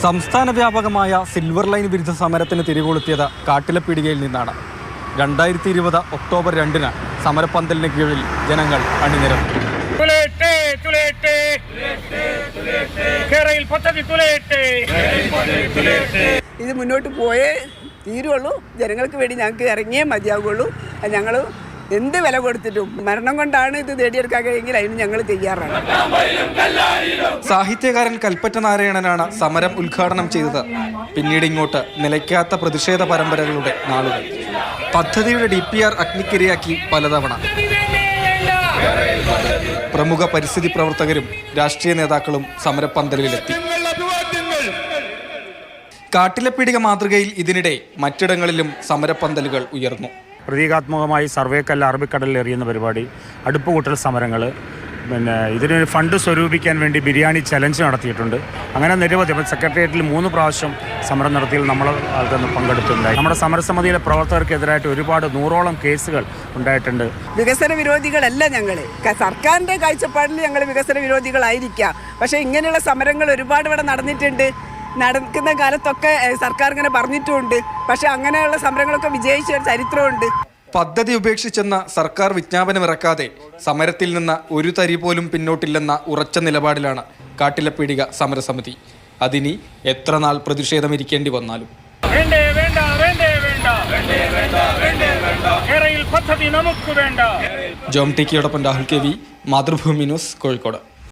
സംസ്ഥാന വ്യാപകമായ silver line വിരുദ്ധ സമരത്തിന് തിരികൊളുത്തിയത് കാട്ടിലപ്പീടികയിൽ നിന്നാണ്. 2020 ഒക്ടോബർ 2 സമരപ്പന്തലിന് കീഴിൽ ജനങ്ങൾ അണിനിരന്നു. ഇത് മുന്നോട്ട് പോയേ തീരുള്ളൂ. ജനങ്ങൾക്ക് വേണ്ടി ഞങ്ങൾക്ക് ഇറങ്ങിയേ മതിയാകുള്ളൂ. ഞങ്ങൾ എന്ത് വില കൊടുത്തിട്ടും മരണം കൊണ്ടാണ് ഇത് നേടിയെടുക്കാൻ കഴിയെങ്കിൽ അതിന് ഞങ്ങൾ തയ്യാറാണ്. സാഹിത്യകാരൻ കൽപ്പറ്റ നാരായണനാണ് സമരം ഉദ്ഘാടനം ചെയ്തത്. പിന്നീട് ഇങ്ങോട്ട് നിലയ്ക്കാത്ത പ്രതിഷേധ പരമ്പരകളുടെ നാളുകൾ. പദ്ധതിയുടെ DPR അഗ്നിക്കിരയാക്കി പലതവണ. പ്രമുഖ പരിസ്ഥിതി പ്രവർത്തകരും രാഷ്ട്രീയ നേതാക്കളും സമരപ്പന്തലിലെത്തി. കാട്ടിലപ്പീടിക മാതൃകയിൽ ഇതിനിടെ മറ്റിടങ്ങളിലും സമരപ്പന്തലുകൾ ഉയർന്നു. പ്രതീകാത്മകമായി സർവേക്കല്ല് അറബിക്കടലിൽ എറിയുന്ന പരിപാടി, അടുപ്പുകൂട്ടൽ സമരങ്ങൾ, പിന്നെ ഇതിനൊരു ഫണ്ട് സ്വരൂപിക്കാൻ വേണ്ടി ബിരിയാണി ചലഞ്ച് നടത്തിയിട്ടുണ്ട്. അങ്ങനെ നിരവധി സെക്രട്ടേറിയറ്റിൽ 3 പ്രാവശ്യം സമരം നടത്തിയിൽ നമ്മൾ അതിൽ പങ്കെടുത്തിട്ടുണ്ടായി. നമ്മുടെ സമരസമിതിയിലെ പ്രവർത്തകർക്കെതിരായിട്ട് ഒരുപാട് 100ഓളം കേസുകൾ ഉണ്ടായിട്ടുണ്ട്. വികസന വിരോധികളല്ല ഞങ്ങൾ. സർക്കാരിൻ്റെ കാഴ്ചപ്പാടിൽ ഞങ്ങൾ വികസന വിരോധികളായിരിക്കാം. പക്ഷേ ഇങ്ങനെയുള്ള സമരങ്ങൾ ഒരുപാട് ഇവിടെ നടന്നിട്ടുണ്ട്. നടക്കുന്ന കാലത്തൊക്കെ സർക്കാർ ഇങ്ങനെ പറഞ്ഞിട്ടുമുണ്ട്. പക്ഷെ അങ്ങനെയുള്ള സമരങ്ങളൊക്കെ വിജയിച്ച ചരിത്രമുണ്ട്. പദ്ധതി ഉപേക്ഷിച്ചെന്ന സർക്കാർ വിജ്ഞാപനമിറക്കാതെ സമരത്തിൽ നിന്ന് ഒരു തരി പോലും പിന്നോട്ടില്ലെന്ന ഉറച്ച നിലപാടിലാണ് കാട്ടിലപ്പീടിക സമരസമിതി. അതിനി എത്ര നാൾ പ്രതിഷേധമിരിക്കേണ്ടി വന്നാലും. ജോം ടിക്കിയോടൊപ്പം രാഹുൽ KV, മാതൃഭൂമി ന്യൂസ്, കോഴിക്കോട്.